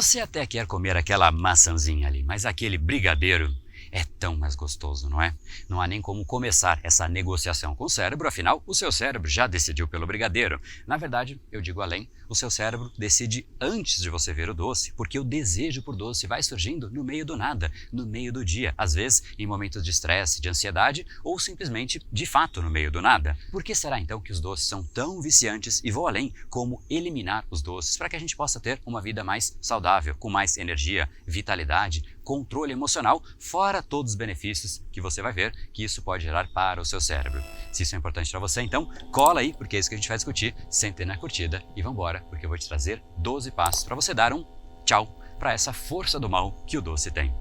Você até quer comer aquela maçãzinha ali, mas aquele brigadeiro é tão mais gostoso, não é? Não há nem como começar essa negociação com o cérebro, afinal, o seu cérebro já decidiu pelo brigadeiro. Na verdade, eu digo além, o seu cérebro decide antes de você ver o doce, porque o desejo por doce vai surgindo no meio do nada, no meio do dia, às vezes em momentos de estresse, de ansiedade ou simplesmente, de fato, no meio do nada. Por que será então que os doces são tão viciantes e vou além, como eliminar os doces para que a gente possa ter uma vida mais saudável, com mais energia, vitalidade, controle emocional, fora todos os benefícios que você vai ver que isso pode gerar para o seu cérebro. Se isso é importante para você, então cola aí, porque é isso que a gente vai discutir, senta aí na curtida e vambora, porque eu vou te trazer 12 passos para você dar um tchau para essa força do mal que o doce tem.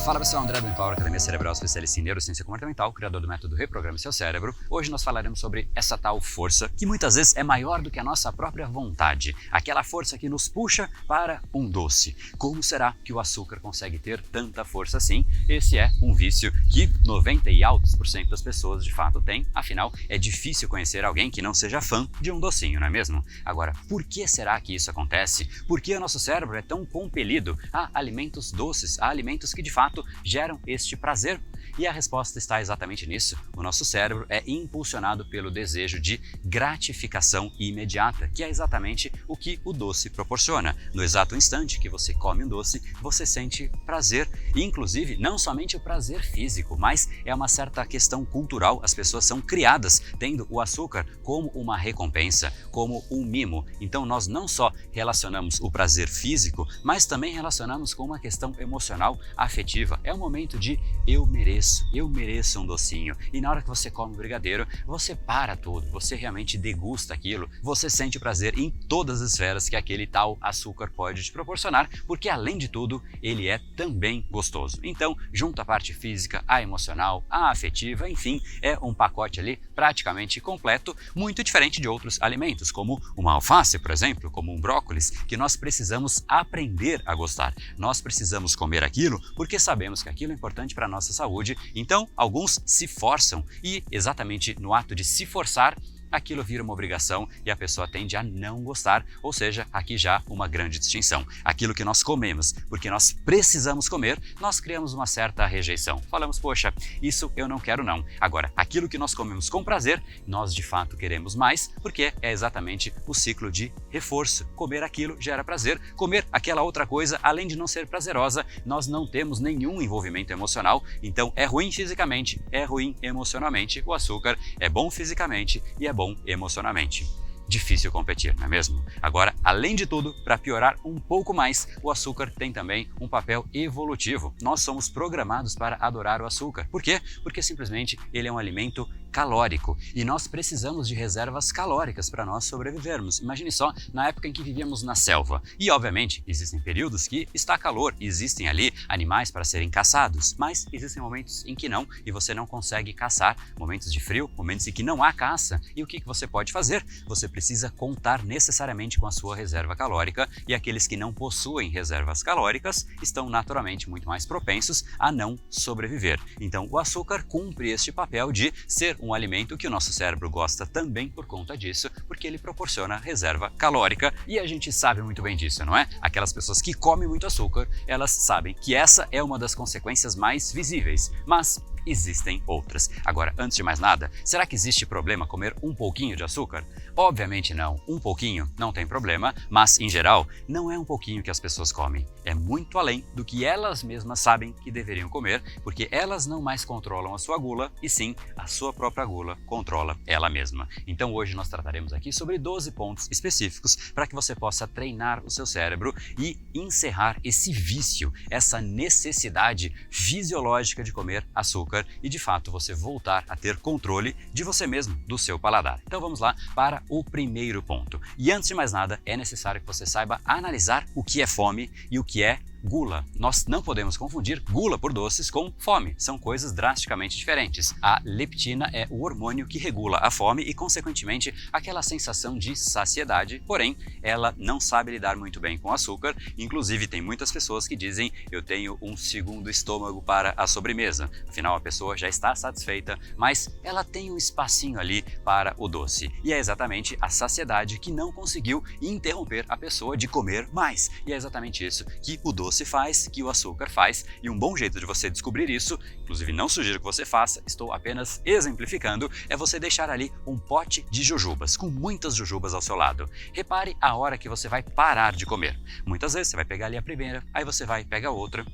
Fala pessoal, André do Empower, Academia Cerebral, especialista em neurociência comportamental, criador do método Reprograme Seu Cérebro. Hoje nós falaremos sobre essa tal força que muitas vezes é maior do que a nossa própria vontade, aquela força que nos puxa para um doce. Como será que o açúcar consegue ter tanta força assim? Esse é um vício que 90% e altos das pessoas de fato têm, afinal é difícil conhecer alguém que não seja fã de um docinho, não é mesmo? Agora, por que será que isso acontece? Por que o nosso cérebro é tão compelido a alimentos doces, a alimentos que de fato geram este prazer? E a resposta está exatamente nisso. O nosso cérebro é impulsionado pelo desejo de gratificação imediata, que é exatamente o que o doce proporciona. No exato instante que você come um doce, você sente prazer. E, inclusive, não somente o prazer físico, mas é uma certa questão cultural. As pessoas são criadas tendo o açúcar como uma recompensa, como um mimo. Então nós não só relacionamos o prazer físico, mas também relacionamos com uma questão emocional, afetiva. É um momento de eu mereço um docinho. E na hora que você come o brigadeiro, você para tudo, você realmente degusta aquilo, você sente prazer em todas as esferas que aquele tal açúcar pode te proporcionar, porque além de tudo, ele é também gostoso. Então, junto à parte física, a emocional, a afetiva, enfim, é um pacote ali praticamente completo, muito diferente de outros alimentos, como uma alface, por exemplo, como um brócolis, que nós precisamos aprender a gostar. Nós precisamos comer aquilo porque sabemos que aquilo é importante para a nossa saúde. Então, alguns se forçam e, exatamente no ato de se forçar, aquilo vira uma obrigação e a pessoa tende a não gostar, ou seja, aqui já uma grande distinção. Aquilo que nós comemos porque nós precisamos comer, nós criamos uma certa rejeição. Falamos, poxa, isso eu não quero não. Agora, aquilo que nós comemos com prazer, nós de fato queremos mais, porque é exatamente o ciclo de reforço. Comer aquilo gera prazer, comer aquela outra coisa, além de não ser prazerosa, nós não temos nenhum envolvimento emocional, então é ruim fisicamente, é ruim emocionalmente. O açúcar é bom fisicamente e é bom emocionalmente. Difícil competir, não é mesmo? Agora, além de tudo, para piorar um pouco mais, o açúcar tem também um papel evolutivo. Nós somos programados para adorar o açúcar. Por quê? Porque simplesmente ele é um alimento calórico e nós precisamos de reservas calóricas para nós sobrevivermos. Imagine só, na época em que vivíamos na selva. E, obviamente, existem períodos que está calor, existem ali animais para serem caçados, mas existem momentos em que não e você não consegue caçar, momentos de frio, momentos em que não há caça. E o que você pode fazer? Você precisa contar necessariamente com a sua reserva calórica e aqueles que não possuem reservas calóricas estão naturalmente muito mais propensos a não sobreviver. Então, o açúcar cumpre este papel de ser um alimento que o nosso cérebro gosta também por conta disso, porque ele proporciona reserva calórica e a gente sabe muito bem disso, não é? Aquelas pessoas que comem muito açúcar, elas sabem que essa é uma das consequências mais visíveis, mas existem outras. Agora, antes de mais nada, será que existe problema comer um pouquinho de açúcar? Obviamente não. Um pouquinho não tem problema, mas, em geral, não é um pouquinho que as pessoas comem. É muito além do que elas mesmas sabem que deveriam comer, porque elas não mais controlam a sua gula, e sim, a sua própria gula controla ela mesma. Então, hoje nós trataremos aqui sobre 12 pontos específicos para que você possa treinar o seu cérebro e encerrar esse vício, essa necessidade fisiológica de comer açúcar e, de fato, você voltar a ter controle de você mesmo, do seu paladar. Então vamos lá para o primeiro ponto. E antes de mais nada, é necessário que você saiba analisar o que é fome e o que é gula. Nós não podemos confundir gula por doces com fome, são coisas drasticamente diferentes. A leptina é o hormônio que regula a fome e, consequentemente, aquela sensação de saciedade, porém, ela não sabe lidar muito bem com açúcar, inclusive tem muitas pessoas que dizem eu tenho um segundo estômago para a sobremesa, afinal a pessoa já está satisfeita, mas ela tem um espacinho ali para o doce, e é exatamente a saciedade que não conseguiu interromper a pessoa de comer mais, e é exatamente isso que o doce faz, que o açúcar faz, e um bom jeito de você descobrir isso, inclusive não sugiro que você faça, estou apenas exemplificando, é você deixar ali um pote de jujubas, com muitas jujubas ao seu lado. Repare a hora que você vai parar de comer. Muitas vezes você vai pegar ali a primeira, aí você vai pegar outra,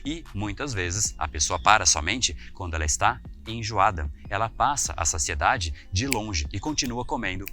e muitas vezes a pessoa para somente quando ela está enjoada. Ela passa a saciedade de longe e continua comendo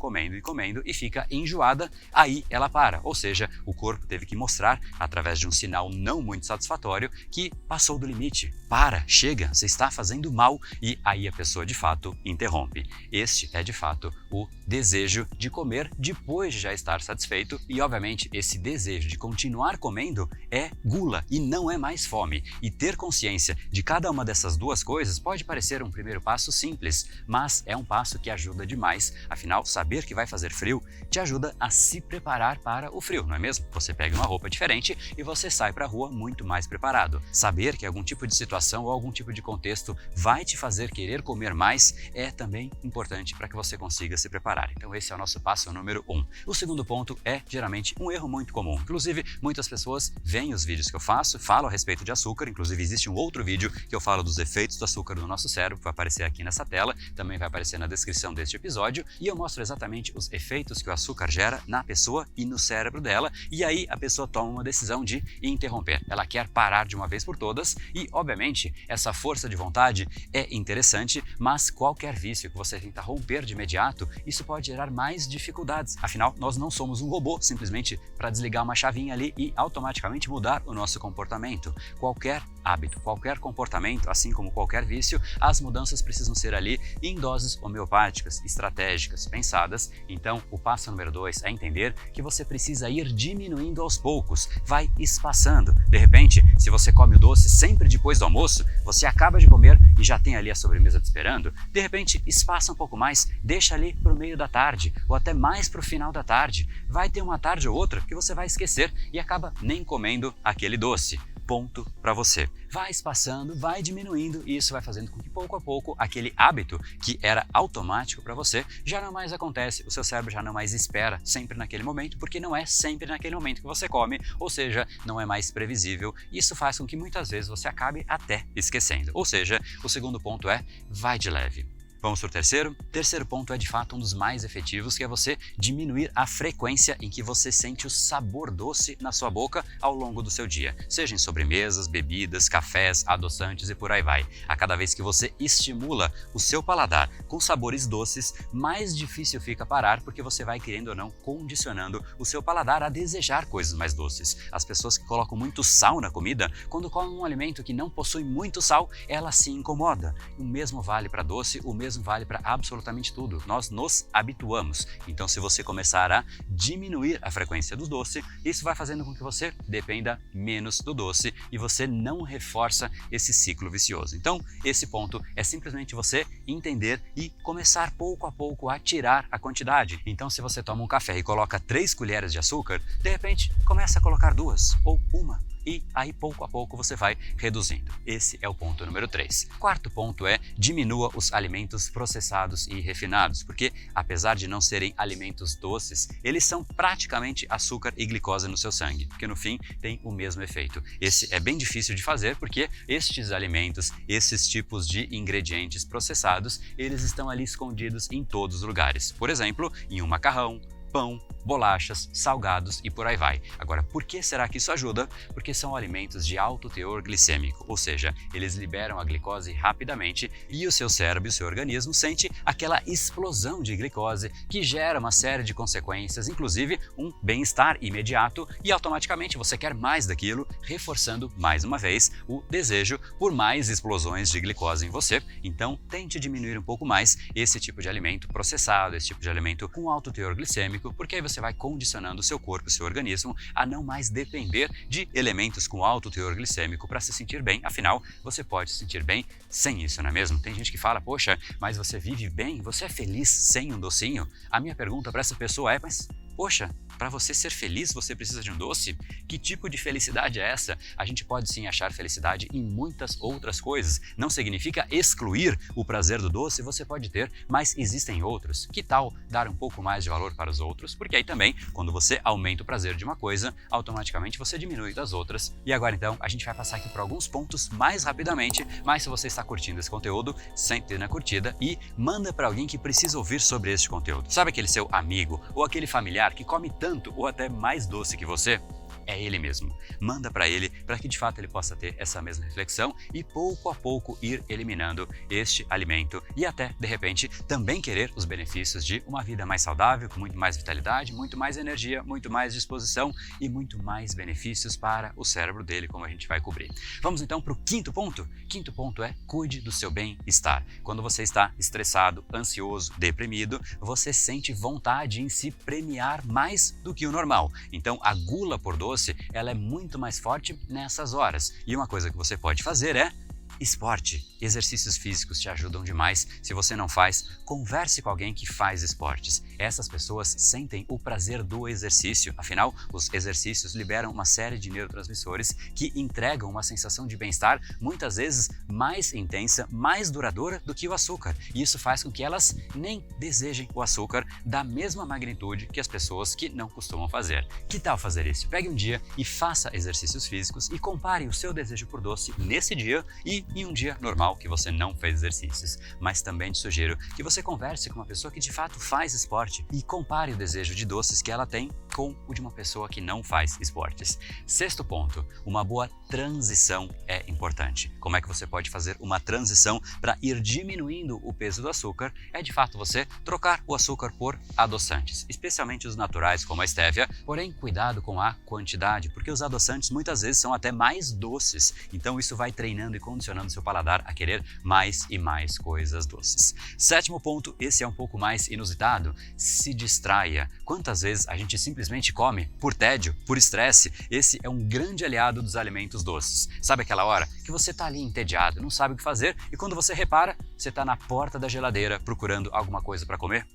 e fica enjoada, aí ela para. Ou seja, o corpo teve que mostrar, através de um sinal não muito satisfatório, que passou do limite. Para, chega, você está fazendo mal, e aí a pessoa de fato interrompe. Este é de fato o desejo de comer depois de já estar satisfeito, e obviamente esse desejo de continuar comendo é gula e não é mais fome. E ter consciência de cada uma dessas duas coisas pode parecer um primeiro passo simples, mas é um passo que ajuda demais. Afinal, saber que vai fazer frio te ajuda a se preparar para o frio, não é mesmo? Você pega uma roupa diferente e você sai para a rua muito mais preparado. Saber que algum tipo de situação ou algum tipo de contexto vai te fazer querer comer mais é também importante para que você consiga se preparar. Então esse é o nosso passo número 1. O segundo ponto é geralmente um erro muito comum. Inclusive, muitas pessoas veem os vídeos que eu faço, falo a respeito de açúcar, inclusive existe um outro vídeo que eu falo dos efeitos do açúcar no nosso cérebro, vai aparecer aqui nessa tela, também vai aparecer na descrição deste episódio, e eu mostro exatamente os efeitos que o açúcar gera na pessoa e no cérebro dela, e aí a pessoa toma uma decisão de interromper. Ela quer parar de uma vez por todas, e obviamente essa força de vontade é interessante, mas qualquer vício que você tenta romper de imediato, isso pode gerar mais dificuldades. Afinal, nós não somos um robô simplesmente para desligar uma chavinha ali e automaticamente mudar o nosso comportamento. Qualquer hábito, qualquer comportamento, assim como qualquer vício, as mudanças precisam ser ali em doses homeopáticas, estratégicas, pensadas. Então, o passo número 2 é entender que você precisa ir diminuindo aos poucos, vai espaçando. De repente, se você come o doce sempre depois do almoço, você acaba de comer e já tem ali a sobremesa te esperando, de repente espaça um pouco mais, deixa ali para o meio da tarde ou até mais para o final da tarde. Vai ter uma tarde ou outra que você vai esquecer e acaba nem comendo aquele doce. Ponto para você. Vai espaçando, vai diminuindo, e isso vai fazendo com que pouco a pouco aquele hábito que era automático para você já não mais acontece. O seu cérebro já não mais espera sempre naquele momento, porque não é sempre naquele momento que você come, ou seja, não é mais previsível. Isso faz com que muitas vezes você acabe até esquecendo. Ou seja, o segundo ponto é vai de leve. Vamos para o terceiro? Terceiro ponto é de fato um dos mais efetivos, que é você diminuir a frequência em que você sente o sabor doce na sua boca ao longo do seu dia, seja em sobremesas, bebidas, cafés, adoçantes e por aí vai. A cada vez que você estimula o seu paladar com sabores doces, mais difícil fica parar, porque você vai, querendo ou não, condicionando o seu paladar a desejar coisas mais doces. As pessoas que colocam muito sal na comida, quando comem um alimento que não possui muito sal, ela se incomoda. O mesmo vale para doce, o mesmo vale para absolutamente tudo. Nós nos habituamos. Então, se você começar a diminuir a frequência do doce, isso vai fazendo com que você dependa menos do doce e você não reforça esse ciclo vicioso. Então, esse ponto é simplesmente você entender e começar pouco a pouco a tirar a quantidade. Então, se você toma um café e coloca 3 colheres de açúcar, de repente, começa a colocar 2 ou 1. E aí, pouco a pouco, você vai reduzindo. Esse é o ponto número 3. Quarto ponto é diminua os alimentos processados e refinados, porque apesar de não serem alimentos doces, eles são praticamente açúcar e glicose no seu sangue, porque no fim tem o mesmo efeito. Esse é bem difícil de fazer, porque estes alimentos, esses tipos de ingredientes processados, eles estão ali escondidos em todos os lugares. Por exemplo, em um macarrão, pão, bolachas, salgados e por aí vai. Agora, por que será que isso ajuda? Porque são alimentos de alto teor glicêmico, ou seja, eles liberam a glicose rapidamente e o seu cérebro e o seu organismo sente aquela explosão de glicose que gera uma série de consequências, inclusive um bem-estar imediato, e automaticamente você quer mais daquilo, reforçando mais uma vez o desejo por mais explosões de glicose em você. Então tente diminuir um pouco mais esse tipo de alimento processado, esse tipo de alimento com alto teor glicêmico, porque aí você vai condicionando o seu corpo, o seu organismo a não mais depender de elementos com alto teor glicêmico para se sentir bem. Afinal, você pode se sentir bem sem isso, não é mesmo? Tem gente que fala, poxa, mas você vive bem, você é feliz sem um docinho? A minha pergunta para essa pessoa é, mas poxa, para você ser feliz, você precisa de um doce? Que tipo de felicidade é essa? A gente pode sim achar felicidade em muitas outras coisas. Não significa excluir o prazer do doce, você pode ter, mas existem outros. Que tal dar um pouco mais de valor para os outros? Porque aí também, quando você aumenta o prazer de uma coisa, automaticamente você diminui das outras. E agora então, a gente vai passar aqui por alguns pontos mais rapidamente, mas se você está curtindo esse conteúdo, sente na curtida e manda para alguém que precisa ouvir sobre este conteúdo. Sabe aquele seu amigo ou aquele familiar que come tanto ou até mais doce que você? É ele mesmo. Manda para ele para que de fato ele possa ter essa mesma reflexão e pouco a pouco ir eliminando este alimento e até, de repente, também querer os benefícios de uma vida mais saudável, com muito mais vitalidade, muito mais energia, muito mais disposição e muito mais benefícios para o cérebro dele, como a gente vai cobrir. Vamos então para o quinto ponto. Quinto ponto é cuide do seu bem-estar. Quando você está estressado, ansioso, deprimido, você sente vontade em se premiar mais do que o normal. Então a gula por doce ela é muito mais forte nessas horas. E uma coisa que você pode fazer é esporte. Exercícios físicos te ajudam demais. Se você não faz, converse com alguém que faz esportes. Essas pessoas sentem o prazer do exercício. Afinal, os exercícios liberam uma série de neurotransmissores que entregam uma sensação de bem-estar muitas vezes mais intensa, mais duradoura do que o açúcar. E isso faz com que elas nem desejem o açúcar da mesma magnitude que as pessoas que não costumam fazer. Que tal fazer isso? Pegue um dia e faça exercícios físicos e compare o seu desejo por doce nesse dia e em um dia normal que você não fez exercícios. Mas também te sugiro que você converse com uma pessoa que de fato faz esporte e compare o desejo de doces que ela tem com o de uma pessoa que não faz esportes. Sexto ponto, uma boa transição é importante. Como é que você pode fazer uma transição para ir diminuindo o peso do açúcar? É de fato você trocar o açúcar por adoçantes, especialmente os naturais como a estévia, porém cuidado com a quantidade, porque os adoçantes muitas vezes são até mais doces, então isso vai treinando e condicionando seu paladar a querer mais e mais coisas doces. Sétimo ponto, esse é um pouco mais inusitado, se distraia. Quantas vezes a gente simplesmente come por tédio, por estresse? Esse é um grande aliado dos alimentos doces. Sabe aquela hora que você está ali entediado, não sabe o que fazer e quando você repara, você está na porta da geladeira procurando alguma coisa para comer?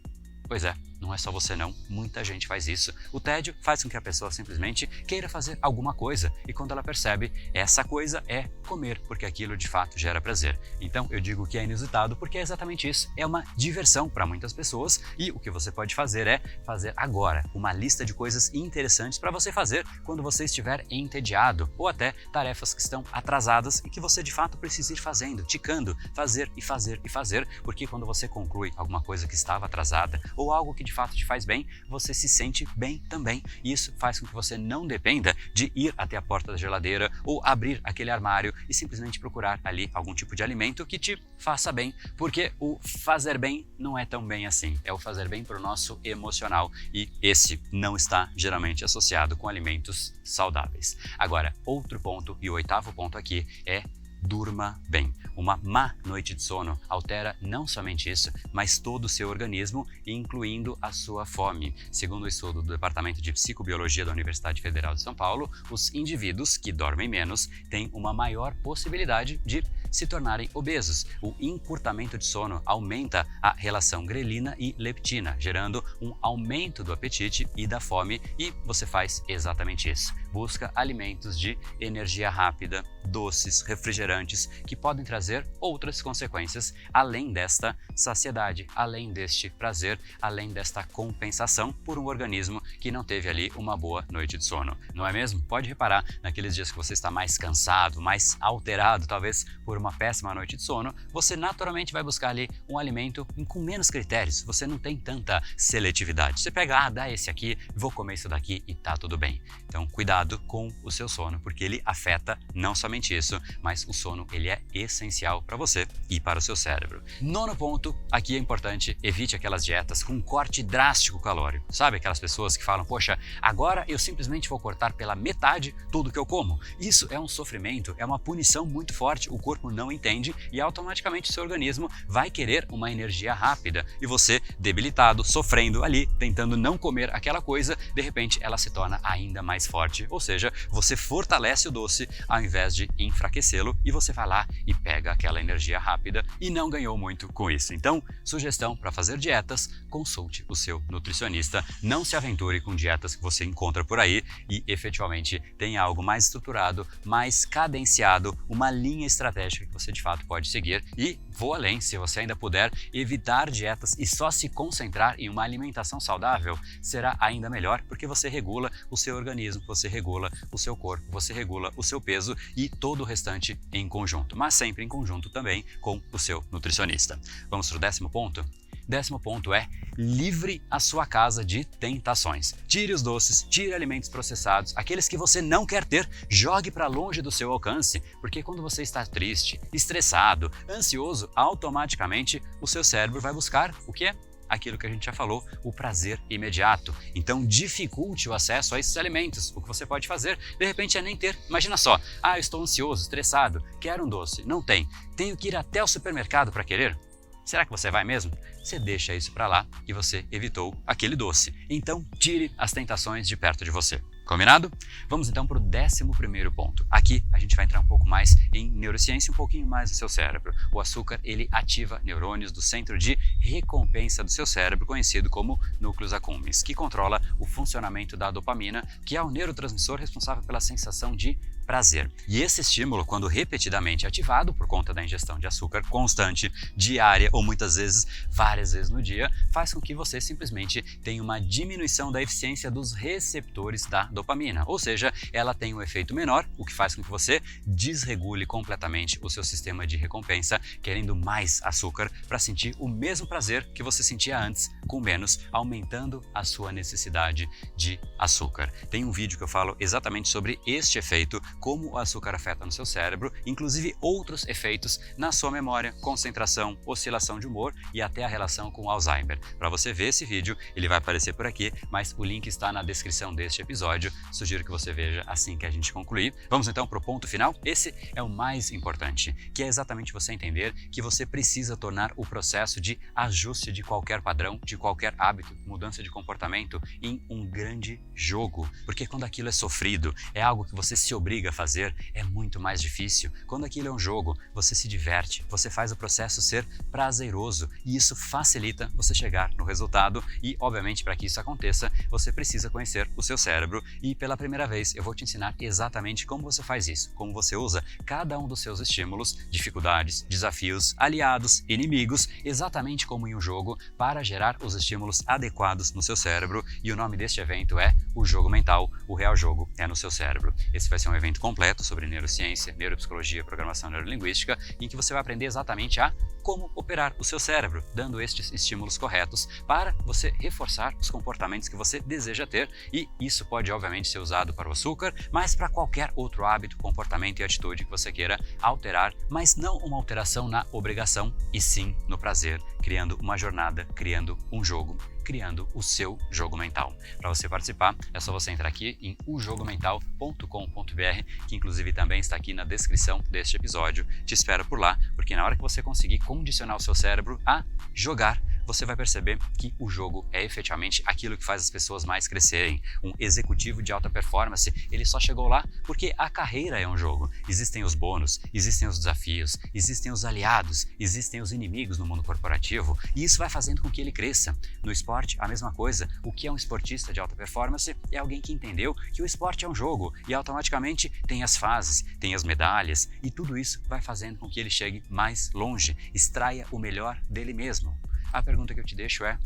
Pois é, não é só você não, muita gente faz isso. O tédio faz com que a pessoa simplesmente queira fazer alguma coisa e quando ela percebe, essa coisa é comer, porque aquilo de fato gera prazer. Então eu digo que é inusitado porque é exatamente isso, é uma diversão para muitas pessoas e o que você pode fazer é fazer agora uma lista de coisas interessantes para você fazer quando você estiver entediado ou até tarefas que estão atrasadas e que você de fato precisa ir fazendo, ticando, fazer e fazer e fazer, porque quando você conclui alguma coisa que estava atrasada ou algo que de fato te faz bem, você se sente bem também. E isso faz com que você não dependa de ir até a porta da geladeira ou abrir aquele armário e simplesmente procurar ali algum tipo de alimento que te faça bem, porque o fazer bem não é tão bem assim, é o fazer bem para o nosso emocional e esse não está geralmente associado com alimentos saudáveis. Agora, outro ponto e o oitavo ponto aqui é durma bem. Uma má noite de sono altera não somente isso, mas todo o seu organismo, incluindo a sua fome. Segundo o estudo do Departamento de Psicobiologia da Universidade Federal de São Paulo, os indivíduos que dormem menos têm uma maior possibilidade de se tornarem obesos. O encurtamento de sono aumenta a relação grelina e leptina, gerando um aumento do apetite e da fome, e você faz exatamente isso. Busca alimentos de energia rápida, doces, refrigerantes, que podem trazer outras consequências além desta saciedade, além deste prazer, além desta compensação por um organismo que não teve ali uma boa noite de sono. Não é mesmo? Pode reparar naqueles dias que você está mais cansado, mais alterado, talvez por uma péssima noite de sono, você naturalmente vai buscar ali um alimento com menos critérios, você não tem tanta seletividade. Você pega, dá esse aqui, vou comer isso daqui e tá tudo bem. Então cuidado cuidado com o seu sono, porque ele afeta não somente isso, mas o sono ele é essencial para você e para o seu cérebro. Nono ponto, aqui é importante, evite aquelas dietas com corte drástico calórico. Sabe aquelas pessoas que falam, poxa, agora eu simplesmente vou cortar pela metade tudo que eu como. Isso é um sofrimento, é uma punição muito forte, o corpo não entende e automaticamente o seu organismo vai querer uma energia rápida e você, debilitado, sofrendo ali, tentando não comer aquela coisa, de repente ela se torna ainda mais forte, ou seja, você fortalece o doce ao invés de enfraquecê-lo e você vai lá e pega aquela energia rápida e não ganhou muito com isso. Então, sugestão para fazer dietas, consulte o seu nutricionista, não se aventure com dietas que você encontra por aí e efetivamente tenha algo mais estruturado, mais cadenciado, uma linha estratégica que você de fato pode seguir e vou além, se você ainda puder evitar dietas e só se concentrar em uma alimentação saudável, será ainda melhor porque você regula o seu organismo, você regula o seu corpo, você regula o seu peso e todo o restante em conjunto, mas sempre em conjunto também com o seu nutricionista. Vamos para o 10º ponto? 10º ponto é livre a sua casa de tentações. Tire os doces, tire alimentos processados, aqueles que você não quer ter, jogue para longe do seu alcance, porque quando você está triste, estressado, ansioso, automaticamente o seu cérebro vai buscar o que é? Aquilo que a gente já falou, o prazer imediato. Então dificulte o acesso a esses alimentos. O que você pode fazer, de repente, é nem ter. Imagina só, eu estou ansioso, estressado, quero um doce, não tem. Tenho que ir até o supermercado para querer? Será que você vai mesmo? Você deixa isso para lá e você evitou aquele doce. Então, tire as tentações de perto de você. Combinado? Vamos então para o 11º ponto. Aqui a gente vai entrar um pouco mais em neurociência, um pouquinho mais no seu cérebro. O açúcar, ele ativa neurônios do centro de recompensa do seu cérebro, conhecido como núcleos accumbens, que controla o funcionamento da dopamina, que é o neurotransmissor responsável pela sensação de prazer. E esse estímulo, quando repetidamente ativado por conta da ingestão de açúcar constante, diária ou muitas vezes, várias vezes no dia, faz com que você simplesmente tenha uma diminuição da eficiência dos receptores da dopamina, ou seja, ela tem um efeito menor, o que faz com que você desregule completamente o seu sistema de recompensa, querendo mais açúcar para sentir o mesmo prazer que você sentia antes, com menos, aumentando a sua necessidade de açúcar. Tem um vídeo que eu falo exatamente sobre este efeito, como o açúcar afeta no seu cérebro, inclusive outros efeitos na sua memória, concentração, oscilação de humor e até a relação com Alzheimer. Para você ver esse vídeo, ele vai aparecer por aqui, mas o link está na descrição deste episódio. Sugiro que você veja assim que a gente concluir. Vamos então para o ponto final. Esse é o mais importante, que é exatamente você entender que você precisa tornar o processo de ajuste de qualquer padrão, de qualquer hábito, mudança de comportamento em um grande jogo. Porque quando aquilo é sofrido, é algo que você se obriga a fazer, é muito mais difícil. Quando aquilo é um jogo, você se diverte, você faz o processo ser prazeroso e isso facilita você chegar no resultado e, obviamente, para que isso aconteça, você precisa conhecer o seu cérebro e pela primeira vez eu vou te ensinar exatamente como você faz isso, como você usa cada um dos seus estímulos, dificuldades, desafios, aliados, inimigos, exatamente como em um jogo, para gerar os estímulos adequados no seu cérebro e o nome deste evento é o Jogo Mental, o real jogo é no seu cérebro. Esse vai ser um evento completo sobre neurociência, neuropsicologia, programação neurolinguística, em que você vai aprender exatamente a como operar o seu cérebro, dando estes estímulos corretos para você reforçar os comportamentos que você deseja ter e isso pode obviamente ser usado para o açúcar, mas para qualquer outro hábito, comportamento e atitude que você queira alterar, mas não uma alteração na obrigação e sim no prazer, criando uma jornada, criando um jogo, criando o seu jogo mental. Para você participar, é só você entrar aqui em ujogomental.com.br, que inclusive também está aqui na descrição deste episódio. Te espero por lá, porque na hora que você conseguir condicionar o seu cérebro a jogar, você vai perceber que o jogo é efetivamente aquilo que faz as pessoas mais crescerem. Um executivo de alta performance, ele só chegou lá porque a carreira é um jogo. Existem os bônus, existem os desafios, existem os aliados, existem os inimigos no mundo corporativo e isso vai fazendo com que ele cresça. No esporte, a mesma coisa. O que é um esportista de alta performance é alguém que entendeu que o esporte é um jogo e automaticamente tem as fases, tem as medalhas e tudo isso vai fazendo com que ele chegue mais longe, extraia o melhor dele mesmo. A pergunta que eu te deixo é: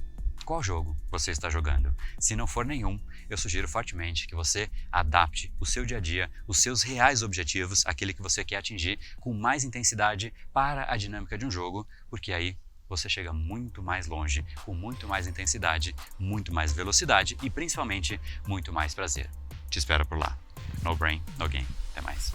qual jogo você está jogando? Se não for nenhum, eu sugiro fortemente que você adapte o seu dia a dia, os seus reais objetivos, aquele que você quer atingir com mais intensidade para a dinâmica de um jogo, porque aí você chega muito mais longe, com muito mais intensidade, muito mais velocidade e principalmente muito mais prazer. Te espero por lá. No brain, no game. Até mais.